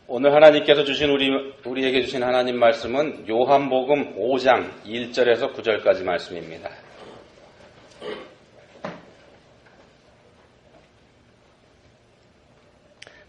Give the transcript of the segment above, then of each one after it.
오늘 하나님께서 주신 우리에게 주신 하나님 말씀은 요한복음 5장 1절에서 9절까지 말씀입니다.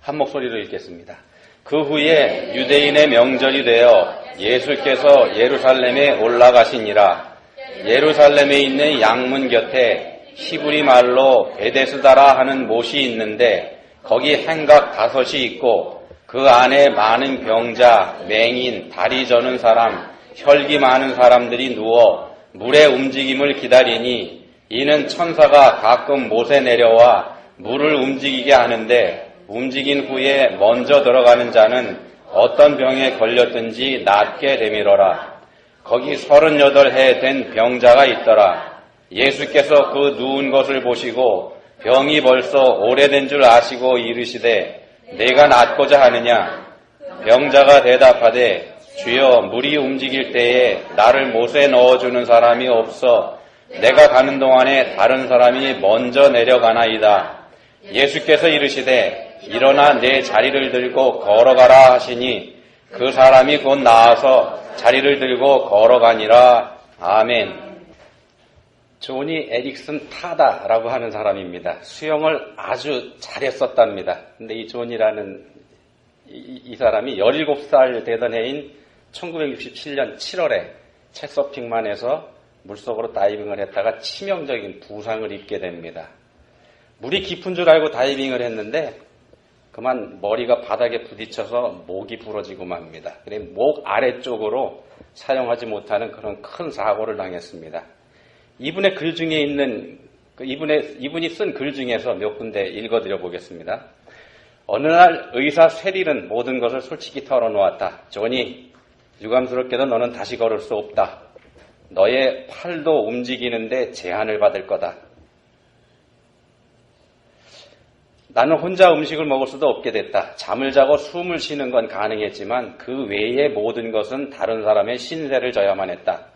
한 목소리로 읽겠습니다. 그 후에 유대인의 명절이 되어 예수께서 예루살렘에 올라가시니라. 예루살렘에 있는 양문 곁에 히브리 말로 베데스다라 하는 못이 있는데 거기 행각 5이 있고 그 안에 많은 병자, 맹인, 다리 저는 사람, 혈기 많은 사람들이 누워 물의 움직임을 기다리니 이는 천사가 가끔 못에 내려와 물을 움직이게 하는데 움직인 후에 먼저 들어가는 자는 어떤 병에 걸렸든지 낫게 되밀어라. 거기 38해 된 병자가 있더라. 예수께서 그 누운 것을 보시고 병이 벌써 오래된 줄 아시고 이르시되 내가 낫고자 하느냐? 병자가 대답하되 주여 물이 움직일 때에 나를 못에 넣어주는 사람이 없어 내가 가는 동안에 다른 사람이 먼저 내려가나이다. 예수께서 이르시되 일어나 내 자리를 들고 걸어가라 하시니 그 사람이 곧 나와서 자리를 들고 걸어가니라. 아멘. 조니 에릭슨 타다라고 하는 사람입니다. 수영을 아주 잘했었답니다. 근데 이 존이라는 이 사람이 17살 되던 해인 1967년 7월에 채서핑만 해서 물속으로 다이빙을 했다가 치명적인 부상을 입게 됩니다. 물이 깊은 줄 알고 다이빙을 했는데 그만 머리가 바닥에 부딪혀서 목이 부러지고 맙니다. 그래 목 아래쪽으로 사용하지 못하는 그런 큰 사고를 당했습니다. 이분의 글 중에 있는 이분이 쓴 글 중에서 몇 군데 읽어드려 보겠습니다. 어느 날 의사 쇠릴은 모든 것을 솔직히 털어놓았다. 조니, 유감스럽게도 너는 다시 걸을 수 없다. 너의 팔도 움직이는데 제한을 받을 거다. 나는 혼자 음식을 먹을 수도 없게 됐다. 잠을 자고 숨을 쉬는 건 가능했지만 그 외의 모든 것은 다른 사람의 신세를 져야만 했다.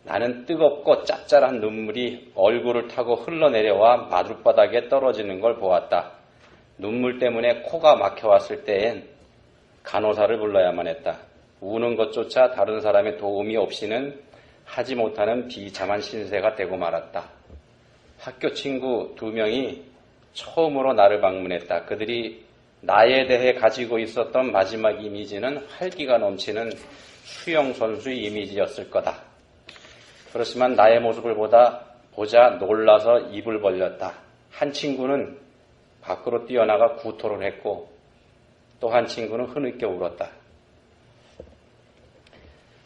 나는 뜨겁고 짭짤한 눈물이 얼굴을 타고 흘러내려와 마룻바닥에 떨어지는 걸 보았다. 눈물 때문에 코가 막혀왔을 때엔 간호사를 불러야만 했다. 우는 것조차 다른 사람의 도움이 없이는 하지 못하는 비참한 신세가 되고 말았다. 학교 친구 2명이 처음으로 나를 방문했다. 그들이 나에 대해 가지고 있었던 마지막 이미지는 활기가 넘치는 수영선수의 이미지였을 거다. 그렇지만 나의 모습을 보자 놀라서 입을 벌렸다. 한 친구는 밖으로 뛰어나가 구토를 했고 또 한 친구는 흐느껴 울었다.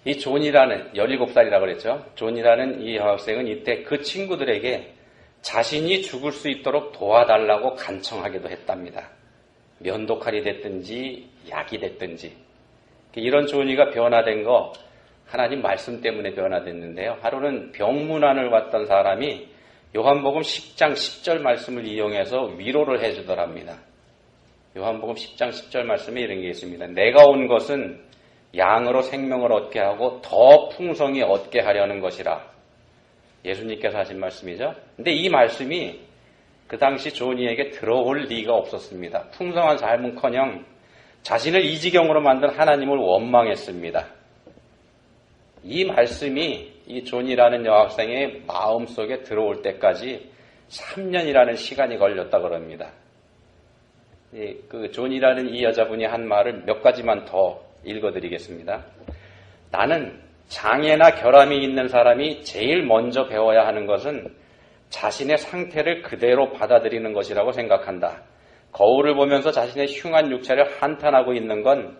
이 존이라는 17살이라고 그랬죠. 존이라는 이 여학생은 이때 그 친구들에게 자신이 죽을 수 있도록 도와달라고 간청하기도 했답니다. 면도칼이 됐든지 약이 됐든지. 이런 존이가 변화된 거 하나님 말씀 때문에 변화됐는데요. 하루는 병문안을 왔던 사람이 요한복음 10장 10절 말씀을 이용해서 위로를 해주더랍니다. 요한복음 10장 10절 말씀에 이런 게 있습니다. 내가 온 것은 양으로 생명을 얻게 하고 더 풍성히 얻게 하려는 것이라. 예수님께서 하신 말씀이죠. 근데 이 말씀이 그 당시 조니에게 들어올 리가 없었습니다. 풍성한 삶은커녕 자신을 이 지경으로 만든 하나님을 원망했습니다. 이 말씀이 이 존이라는 여학생의 마음속에 들어올 때까지 3년이라는 시간이 걸렸다 그럽니다. 그 존이라는 이 여자분이 한 말을 몇 가지만 더 읽어드리겠습니다. 나는 장애나 결함이 있는 사람이 제일 먼저 배워야 하는 것은 자신의 상태를 그대로 받아들이는 것이라고 생각한다. 거울을 보면서 자신의 흉한 육체를 한탄하고 있는 건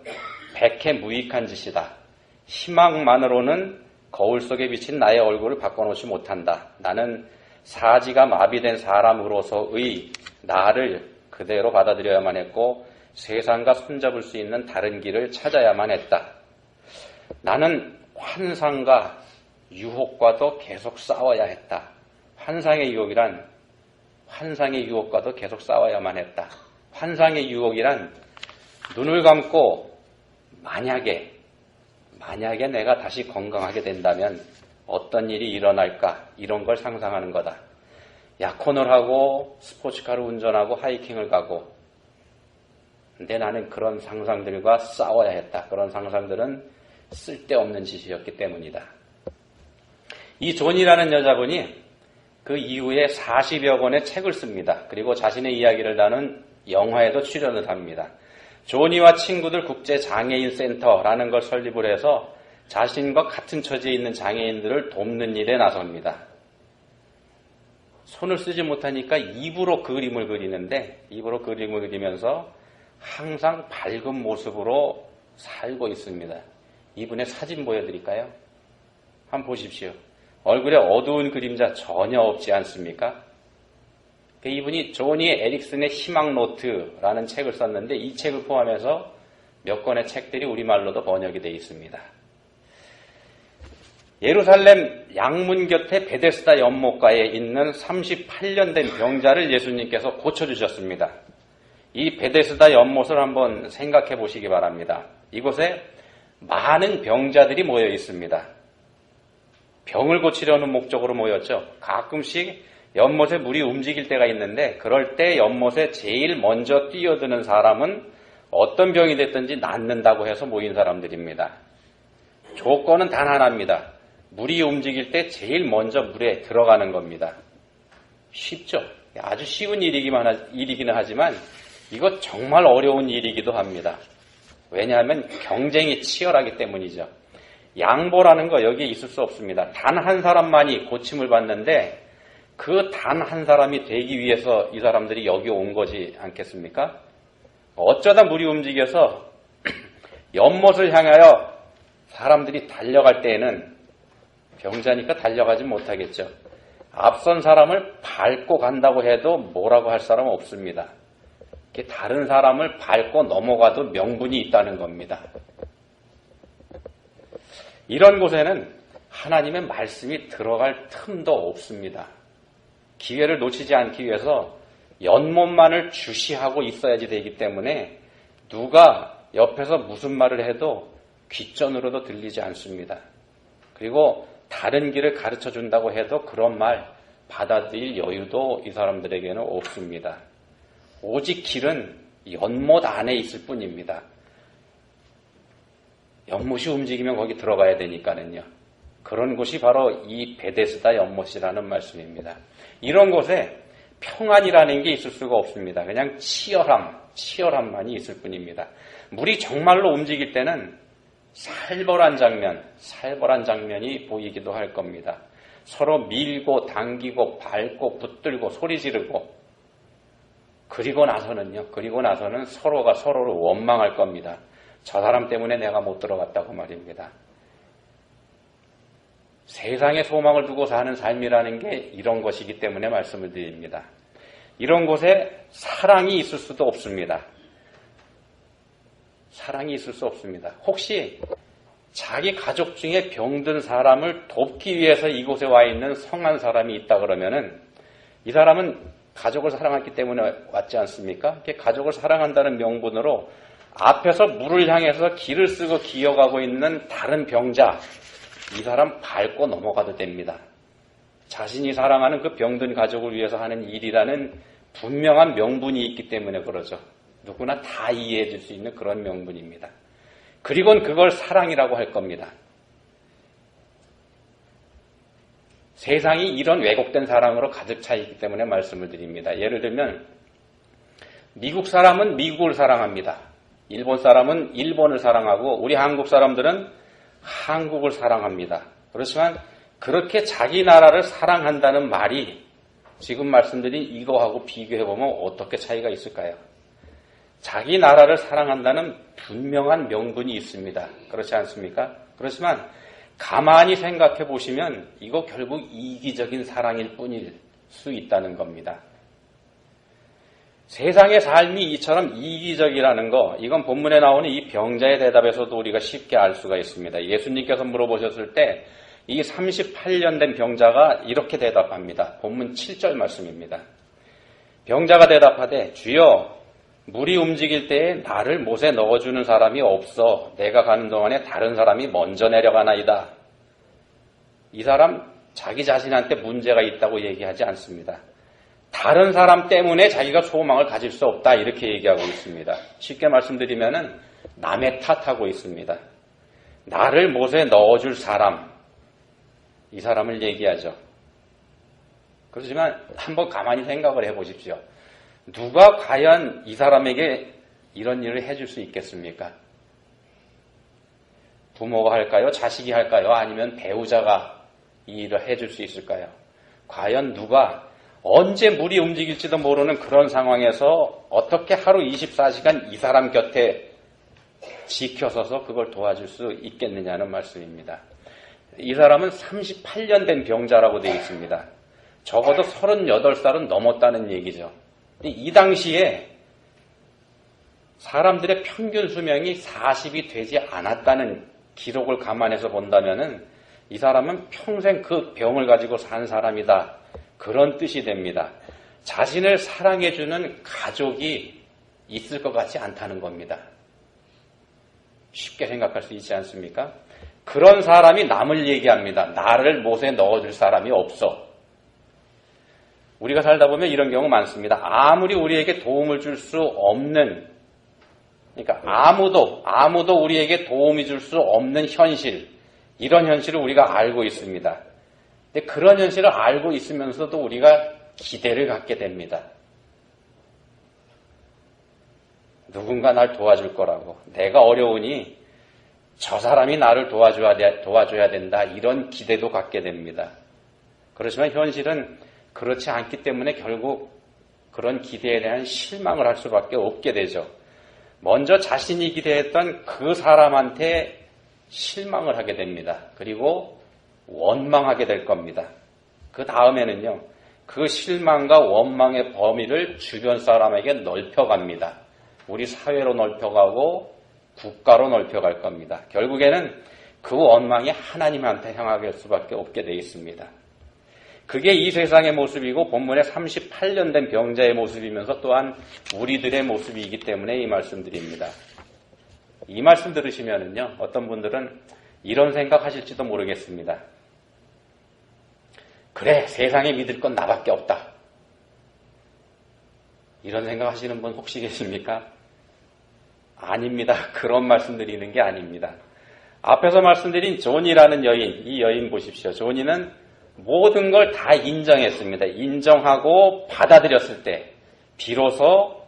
백해무익한 짓이다. 희망만으로는 거울 속에 비친 나의 얼굴을 바꿔놓지 못한다. 나는 사지가 마비된 사람으로서의 나를 그대로 받아들여야만 했고 세상과 손잡을 수 있는 다른 길을 찾아야만 했다. 나는 환상과 유혹과도 계속 싸워야 했다. 환상의 유혹과도 계속 싸워야만 했다. 환상의 유혹이란 눈을 감고 만약에 내가 다시 건강하게 된다면 어떤 일이 일어날까 이런 걸 상상하는 거다. 약혼을 하고 스포츠카를 운전하고 하이킹을 가고 근데 나는 그런 상상들과 싸워야 했다. 그런 상상들은 쓸데없는 짓이었기 때문이다. 이 존이라는 여자분이 그 이후에 40여 권의 책을 씁니다. 그리고 자신의 이야기를 다룬 영화에도 출연을 합니다. 조니와 친구들 국제장애인 센터라는 걸 설립을 해서 자신과 같은 처지에 있는 장애인들을 돕는 일에 나섭니다. 손을 쓰지 못하니까 입으로 그림을 그리는데 입으로 그림을 그리면서 항상 밝은 모습으로 살고 있습니다. 이분의 사진 보여드릴까요? 한번 보십시오. 얼굴에 어두운 그림자 전혀 없지 않습니까? 이분이 조니 에릭슨의 희망노트라는 책을 썼는데 이 책을 포함해서 몇 권의 책들이 우리말로도 번역이 되어 있습니다. 예루살렘 양문 곁에 베데스다 연못가에 있는 38년 된 병자를 예수님께서 고쳐주셨습니다. 이 베데스다 연못을 한번 생각해 보시기 바랍니다. 이곳에 많은 병자들이 모여 있습니다. 병을 고치려는 목적으로 모였죠. 가끔씩 연못에 물이 움직일 때가 있는데 그럴 때 연못에 제일 먼저 뛰어드는 사람은 어떤 병이 됐든지 낫는다고 해서 모인 사람들입니다. 조건은 단 하나입니다. 물이 움직일 때 제일 먼저 물에 들어가는 겁니다. 쉽죠? 아주 쉬운 일이기는 하지만 이거 정말 어려운 일이기도 합니다. 왜냐하면 경쟁이 치열하기 때문이죠. 양보라는 거 여기에 있을 수 없습니다. 단 한 사람만이 고침을 받는데 그 단 한 사람이 되기 위해서 이 사람들이 여기 온 거지 않겠습니까? 어쩌다 물이 움직여서 연못을 향하여 사람들이 달려갈 때에는 병자니까 달려가지 못하겠죠. 앞선 사람을 밟고 간다고 해도 뭐라고 할 사람은 없습니다. 다른 사람을 밟고 넘어가도 명분이 있다는 겁니다. 이런 곳에는 하나님의 말씀이 들어갈 틈도 없습니다. 기회를 놓치지 않기 위해서 연못만을 주시하고 있어야지 되기 때문에 누가 옆에서 무슨 말을 해도 귓전으로도 들리지 않습니다. 그리고 다른 길을 가르쳐 준다고 해도 그런 말 받아들일 여유도 이 사람들에게는 없습니다. 오직 길은 연못 안에 있을 뿐입니다. 연못이 움직이면 거기 들어가야 되니까는요. 그런 곳이 바로 이 베데스다 연못이라는 말씀입니다. 이런 곳에 평안이라는 게 있을 수가 없습니다. 그냥 치열함만이 있을 뿐입니다. 물이 정말로 움직일 때는 살벌한 장면이 보이기도 할 겁니다. 서로 밀고 당기고 밟고 붙들고 소리 지르고 그리고 나서는 서로가 서로를 원망할 겁니다. 저 사람 때문에 내가 못 들어갔다고 말입니다. 세상에 소망을 두고 사는 삶이라는 게 이런 것이기 때문에 말씀을 드립니다. 이런 곳에 사랑이 있을 수도 없습니다. 사랑이 있을 수 없습니다. 혹시 자기 가족 중에 병든 사람을 돕기 위해서 이곳에 와 있는 성한 사람이 있다 그러면은 이 사람은 가족을 사랑했기 때문에 왔지 않습니까? 가족을 사랑한다는 명분으로 앞에서 물을 향해서 길을 쓰고 기어가고 있는 다른 병자, 이 사람 밟고 넘어가도 됩니다. 자신이 사랑하는 그 병든 가족을 위해서 하는 일이라는 분명한 명분이 있기 때문에 그러죠. 누구나 다 이해해 줄 수 있는 그런 명분입니다. 그리고는 그걸 사랑이라고 할 겁니다. 세상이 이런 왜곡된 사랑으로 가득 차 있기 때문에 말씀을 드립니다. 예를 들면 미국 사람은 미국을 사랑합니다. 일본 사람은 일본을 사랑하고 우리 한국 사람들은 한국을 사랑합니다. 그렇지만 그렇게 자기 나라를 사랑한다는 말이 지금 말씀드린 이거하고 비교해보면 어떻게 차이가 있을까요? 자기 나라를 사랑한다는 분명한 명분이 있습니다. 그렇지 않습니까? 그렇지만 가만히 생각해 보시면 이거 결국 이기적인 사랑일 뿐일 수 있다는 겁니다. 세상의 삶이 이처럼 이기적이라는 거, 이건 본문에 나오는 이 병자의 대답에서도 우리가 쉽게 알 수가 있습니다. 예수님께서 물어보셨을 때 이 38년 된 병자가 이렇게 대답합니다. 본문 7절 말씀입니다. 병자가 대답하되 주여 물이 움직일 때에 나를 못에 넣어주는 사람이 없어 내가 가는 동안에 다른 사람이 먼저 내려가나이다. 이 사람 자기 자신한테 문제가 있다고 얘기하지 않습니다. 다른 사람 때문에 자기가 소망을 가질 수 없다 이렇게 얘기하고 있습니다. 쉽게 말씀드리면은 남의 탓하고 있습니다. 나를 못에 넣어줄 사람, 이 사람을 얘기하죠. 그렇지만 한번 가만히 생각을 해보십시오. 누가 과연 이 사람에게 이런 일을 해줄 수 있겠습니까? 부모가 할까요? 자식이 할까요? 아니면 배우자가 이 일을 해줄 수 있을까요? 과연 누가 언제 물이 움직일지도 모르는 그런 상황에서 어떻게 하루 24시간 이 사람 곁에 지켜서서 그걸 도와줄 수 있겠느냐는 말씀입니다. 이 사람은 38년 된 병자라고 되어 있습니다. 적어도 38살은 넘었다는 얘기죠. 이 당시에 사람들의 평균 수명이 40이 되지 않았다는 기록을 감안해서 본다면은 이 사람은 평생 그 병을 가지고 산 사람이다. 그런 뜻이 됩니다. 자신을 사랑해주는 가족이 있을 것 같지 않다는 겁니다. 쉽게 생각할 수 있지 않습니까? 그런 사람이 남을 얘기합니다. 나를 못에 넣어줄 사람이 없어. 우리가 살다 보면 이런 경우 많습니다. 아무리 우리에게 도움을 줄 수 없는, 그러니까 아무도 우리에게 도움이 줄 수 없는 현실, 이런 현실을 우리가 알고 있습니다. 근데 그런 현실을 알고 있으면서도 우리가 기대를 갖게 됩니다. 누군가 날 도와줄 거라고. 내가 어려우니 저 사람이 나를 도와줘야 된다. 이런 기대도 갖게 됩니다. 그렇지만 현실은 그렇지 않기 때문에 결국 그런 기대에 대한 실망을 할 수밖에 없게 되죠. 먼저 자신이 기대했던 그 사람한테 실망을 하게 됩니다. 그리고 원망하게 될 겁니다. 그 다음에는요, 그 실망과 원망의 범위를 주변 사람에게 넓혀갑니다. 우리 사회로 넓혀가고 국가로 넓혀갈 겁니다. 결국에는 그 원망이 하나님한테 향하게 할 수밖에 없게 되어 있습니다. 그게 이 세상의 모습이고 본문에 38년 된 병자의 모습이면서 또한 우리들의 모습이기 때문에 이 말씀드립니다. 이 말씀 들으시면은요, 어떤 분들은 이런 생각하실지도 모르겠습니다. 그래, 세상에 믿을 건 나밖에 없다. 이런 생각하시는 분 혹시 계십니까? 아닙니다. 그런 말씀 드리는 게 아닙니다. 앞에서 말씀드린 존이라는 여인, 이 여인 보십시오. 존이는 모든 걸 다 인정했습니다. 인정하고 받아들였을 때 비로소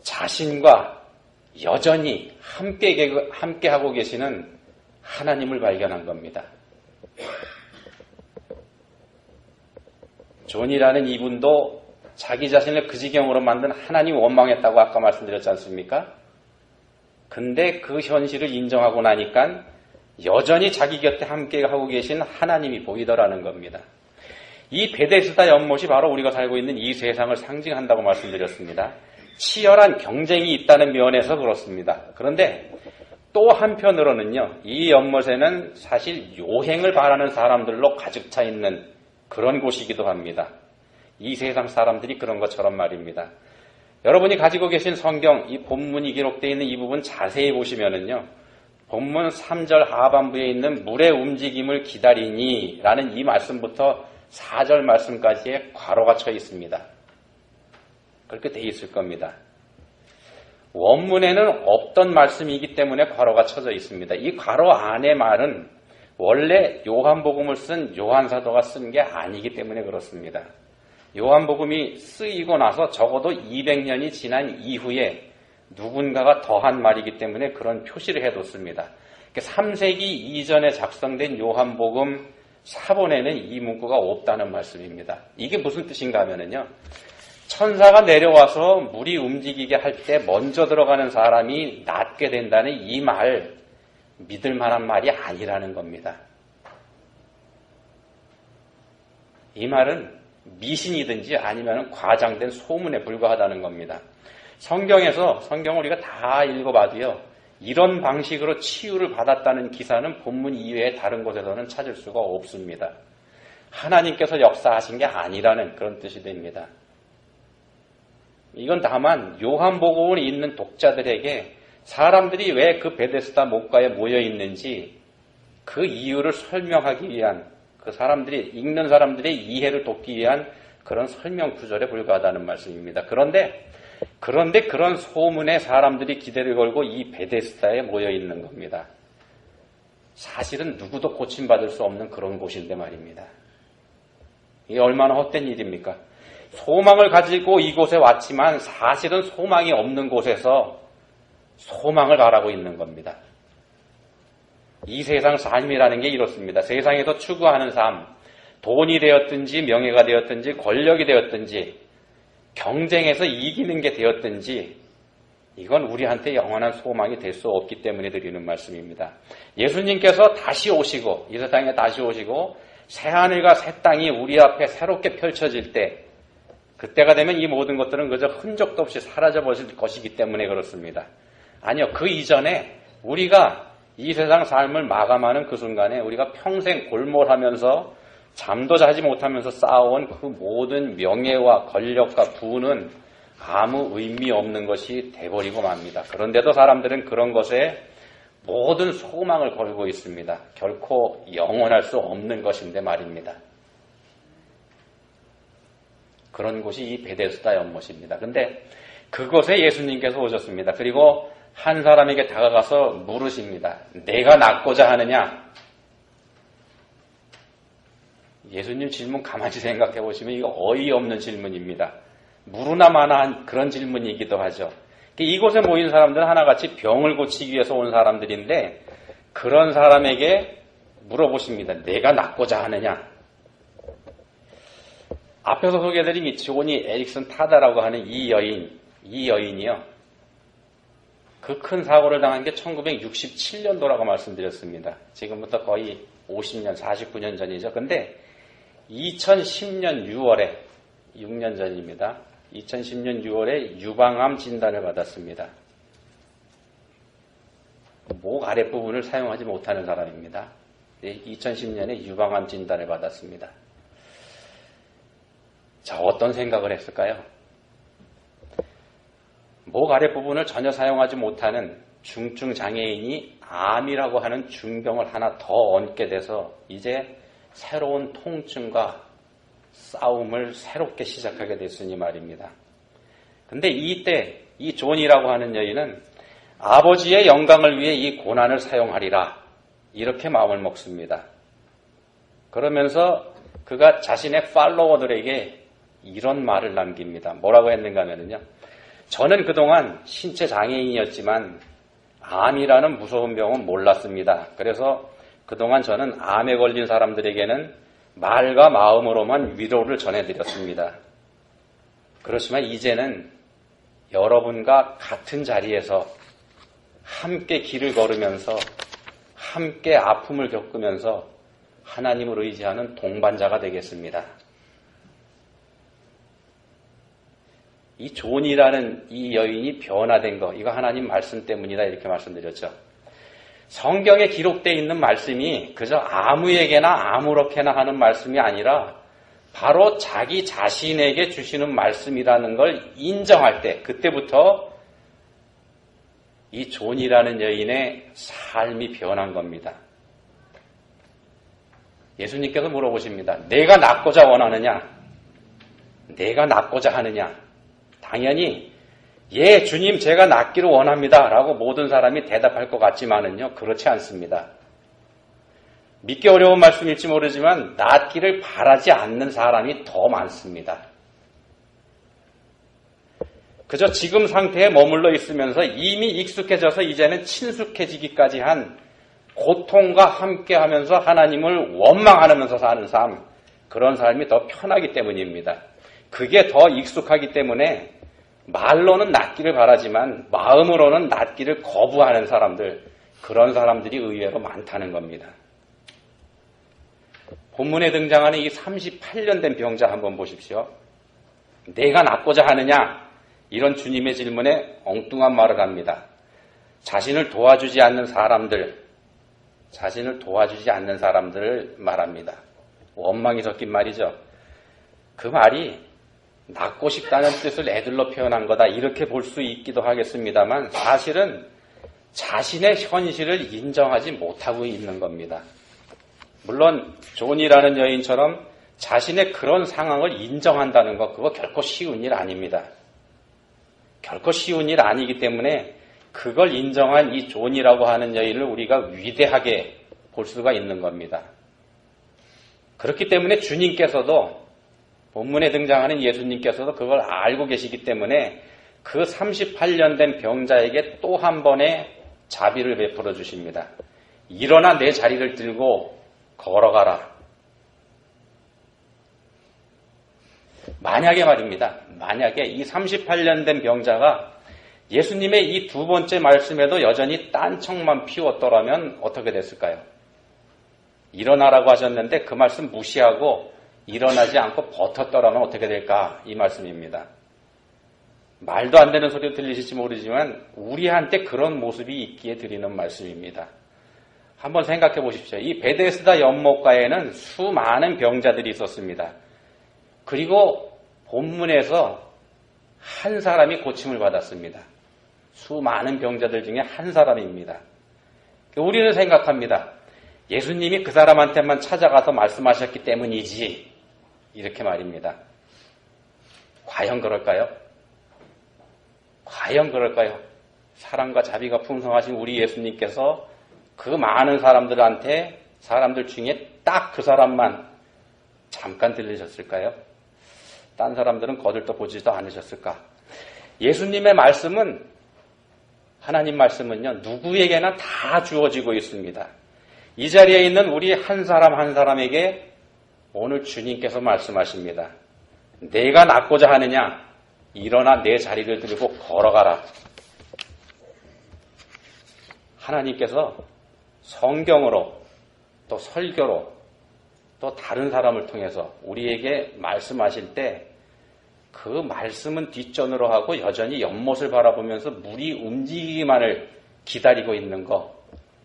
자신과 여전히 함께하고 계시는 하나님을 발견한 겁니다. 존이라는 이분도 자기 자신을 그 지경으로 만든 하나님 원망했다고 아까 말씀드렸지 않습니까? 근데 그 현실을 인정하고 나니까 여전히 자기 곁에 함께하고 계신 하나님이 보이더라는 겁니다. 이 베데스다 연못이 바로 우리가 살고 있는 이 세상을 상징한다고 말씀드렸습니다. 치열한 경쟁이 있다는 면에서 그렇습니다. 그런데 또 한편으로는요, 이 연못에는 사실 요행을 바라는 사람들로 가득 차 있는 그런 곳이기도 합니다. 이 세상 사람들이 그런 것처럼 말입니다. 여러분이 가지고 계신 성경, 이 본문이 기록되어 있는 이 부분 자세히 보시면은요, 본문 3절 하반부에 있는 물의 움직임을 기다리니 라는 이 말씀부터 4절 말씀까지의 괄호가 쳐 있습니다. 그렇게 돼 있을 겁니다. 원문에는 없던 말씀이기 때문에 괄호가 쳐져 있습니다. 이 괄호 안의 말은 원래 요한복음을 쓴 요한사도가 쓴 게 아니기 때문에 그렇습니다. 요한복음이 쓰이고 나서 적어도 200년이 지난 이후에 누군가가 더한 말이기 때문에 그런 표시를 해뒀습니다. 3세기 이전에 작성된 요한복음 사본에는 이 문구가 없다는 말씀입니다. 이게 무슨 뜻인가 하면요, 천사가 내려와서 물이 움직이게 할 때 먼저 들어가는 사람이 낫게 된다는 이 말, 믿을 만한 말이 아니라는 겁니다. 이 말은 미신이든지 아니면 과장된 소문에 불과하다는 겁니다. 성경을 우리가 다 읽어봐도요, 이런 방식으로 치유를 받았다는 기사는 본문 이외에 다른 곳에서는 찾을 수가 없습니다. 하나님께서 역사하신 게 아니라는 그런 뜻이 됩니다. 이건 다만 요한복음을 읽는 독자들에게 사람들이 왜 그 베데스다 못가에 모여 있는지 그 이유를 설명하기 위한, 그 사람들이 읽는 사람들의 이해를 돕기 위한 그런 설명 구절에 불과하다는 말씀입니다. 그런데 그런 소문에 사람들이 기대를 걸고 이 베데스다에 모여 있는 겁니다. 사실은 누구도 고침받을 수 없는 그런 곳인데 말입니다. 이게 얼마나 헛된 일입니까? 소망을 가지고 이곳에 왔지만 사실은 소망이 없는 곳에서 소망을 바라고 있는 겁니다. 이 세상 삶이라는 게 이렇습니다. 세상에서 추구하는 삶, 돈이 되었든지 명예가 되었든지 권력이 되었든지 경쟁에서 이기는 게 되었든지 이건 우리한테 영원한 소망이 될 수 없기 때문에 드리는 말씀입니다. 예수님께서 다시 오시고 이 세상에 다시 오시고 새하늘과 새 땅이 우리 앞에 새롭게 펼쳐질 때 그때가 되면 이 모든 것들은 그저 흔적도 없이 사라져버릴 것이기 때문에 그렇습니다. 아니요. 그 이전에 우리가 이 세상 삶을 마감하는 그 순간에 우리가 평생 골몰하면서 잠도 자지 못하면서 쌓아온 그 모든 명예와 권력과 부는 아무 의미 없는 것이 돼버리고 맙니다. 그런데도 사람들은 그런 것에 모든 소망을 걸고 있습니다. 결코 영원할 수 없는 것인데 말입니다. 그런 곳이 이 베데스다 연못입니다. 그런데 그곳에 예수님께서 오셨습니다. 그리고 한 사람에게 다가가서 물으십니다. 내가 낫고자 하느냐? 예수님 질문 가만히 생각해 보시면 이거 어이없는 질문입니다. 무르나 마나한 그런 질문이기도 하죠. 이곳에 모인 사람들은 하나같이 병을 고치기 위해서 온 사람들인데 그런 사람에게 물어보십니다. 내가 낫고자 하느냐? 앞에서 소개해드린 이 조니 에릭슨 타다라고 하는 이 여인이요. 그 큰 사고를 당한 게 1967년도라고 말씀드렸습니다. 지금부터 거의 50년, 49년 전이죠. 근데 2010년 6월에, 6년 전입니다. 2010년 6월에 유방암 진단을 받았습니다. 목 아랫부분을 사용하지 못하는 사람입니다. 2010년에 유방암 진단을 받았습니다. 자, 어떤 생각을 했을까요? 목 아랫부분을 전혀 사용하지 못하는 중증 장애인이 암이라고 하는 중병을 하나 더 얹게 돼서 이제 새로운 통증과 싸움을 새롭게 시작하게 됐으니 말입니다. 근데 이때 이 존이라고 하는 여인은 아버지의 영광을 위해 이 고난을 사용하리라 이렇게 마음을 먹습니다. 그러면서 그가 자신의 팔로워들에게 이런 말을 남깁니다. 뭐라고 했는가 하면요. 저는 그동안 신체 장애인이었지만 암이라는 무서운 병은 몰랐습니다. 그래서 그동안 저는 암에 걸린 사람들에게는 말과 마음으로만 위로를 전해드렸습니다. 그렇지만 이제는 여러분과 같은 자리에서 함께 길을 걸으면서 함께 아픔을 겪으면서 하나님을 의지하는 동반자가 되겠습니다. 이 존이라는 이 여인이 변화된 거, 이거 하나님 말씀 때문이다 이렇게 말씀드렸죠. 성경에 기록되어 있는 말씀이 그저 아무에게나 아무렇게나 하는 말씀이 아니라 바로 자기 자신에게 주시는 말씀이라는 걸 인정할 때 그때부터 이 존이라는 여인의 삶이 변한 겁니다. 예수님께서 물어보십니다. 내가 낫고자 원하느냐? 내가 낫고자 하느냐? 당연히 예, 주님 제가 낫기를 원합니다 라고 모든 사람이 대답할 것 같지만은요, 그렇지 않습니다. 믿기 어려운 말씀일지 모르지만 낫기를 바라지 않는 사람이 더 많습니다. 그저 지금 상태에 머물러 있으면서 이미 익숙해져서 이제는 친숙해지기까지 한 고통과 함께하면서 하나님을 원망하면서 사는 삶, 그런 삶이 더 편하기 때문입니다. 그게 더 익숙하기 때문에 말로는 낫기를 바라지만 마음으로는 낫기를 거부하는 사람들, 그런 사람들이 의외로 많다는 겁니다. 본문에 등장하는 이 38년 된 병자 한번 보십시오. 내가 낫고자 하느냐? 이런 주님의 질문에 엉뚱한 말을 합니다. 자신을 도와주지 않는 사람들을 말합니다. 원망이 섞인 말이죠. 그 말이 낫고 싶다는 뜻을 애들로 표현한 거다 이렇게 볼 수 있기도 하겠습니다만 사실은 자신의 현실을 인정하지 못하고 있는 겁니다. 물론 존이라는 여인처럼 자신의 그런 상황을 인정한다는 것, 그거 결코 쉬운 일 아닙니다. 결코 쉬운 일 아니기 때문에 그걸 인정한 이 존이라고 하는 여인을 우리가 위대하게 볼 수가 있는 겁니다. 그렇기 때문에 주님께서도 본문에 등장하는 예수님께서도 그걸 알고 계시기 때문에 그 38년 된 병자에게 또 한 번의 자비를 베풀어 주십니다. 일어나 내 자리를 들고 걸어가라. 만약에 말입니다. 만약에 이 38년 된 병자가 예수님의 이 두 번째 말씀에도 여전히 딴청만 피웠더라면 어떻게 됐을까요? 일어나라고 하셨는데 그 말씀 무시하고 일어나지 않고 버텼더라면 어떻게 될까? 이 말씀입니다. 말도 안 되는 소리 들리실지 모르지만 우리한테 그런 모습이 있기에 드리는 말씀입니다. 한번 생각해 보십시오. 이 베데스다 연못가에는 수많은 병자들이 있었습니다. 그리고 본문에서 한 사람이 고침을 받았습니다. 수많은 병자들 중에 한 사람입니다. 우리는 생각합니다. 예수님이 그 사람한테만 찾아가서 말씀하셨기 때문이지. 이렇게 말입니다. 과연 그럴까요? 과연 그럴까요? 사랑과 자비가 풍성하신 우리 예수님께서 그 많은 사람들 중에 딱 그 사람만 잠깐 들리셨을까요? 딴 사람들은 거들떠 보지도 않으셨을까? 예수님의 말씀은, 하나님 말씀은요, 누구에게나 다 주어지고 있습니다. 이 자리에 있는 우리 한 사람 한 사람에게 오늘 주님께서 말씀하십니다. 내가 낫고자 하느냐? 일어나 내 자리를 들고 걸어가라. 하나님께서 성경으로 또 설교로 또 다른 사람을 통해서 우리에게 말씀하실 때 그 말씀은 뒷전으로 하고 여전히 연못을 바라보면서 물이 움직이기만을 기다리고 있는 거,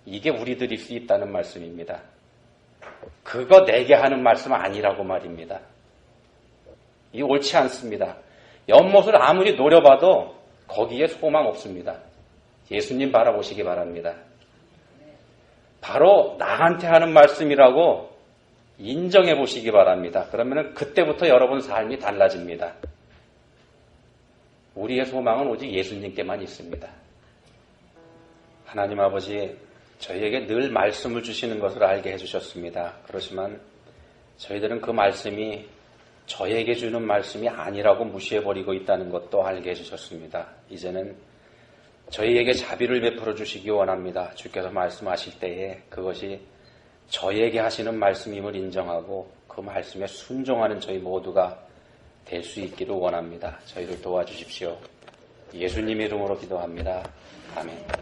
이게 우리들일 수 있다는 말씀입니다. 그거 내게 하는 말씀 아니라고 말입니다. 이 옳지 않습니다. 연못을 아무리 노려봐도 거기에 소망 없습니다. 예수님 바라보시기 바랍니다. 바로 나한테 하는 말씀이라고 인정해 보시기 바랍니다. 그러면 그때부터 여러분 삶이 달라집니다. 우리의 소망은 오직 예수님께만 있습니다. 하나님 아버지, 저희에게 늘 말씀을 주시는 것을 알게 해주셨습니다. 그렇지만 저희들은 그 말씀이 저에게 주는 말씀이 아니라고 무시해버리고 있다는 것도 알게 해주셨습니다. 이제는 저희에게 자비를 베풀어 주시기 원합니다. 주께서 말씀하실 때에 그것이 저에게 하시는 말씀임을 인정하고 그 말씀에 순종하는 저희 모두가 될 수 있기를 원합니다. 저희를 도와주십시오. 예수님 이름으로 기도합니다. 아멘.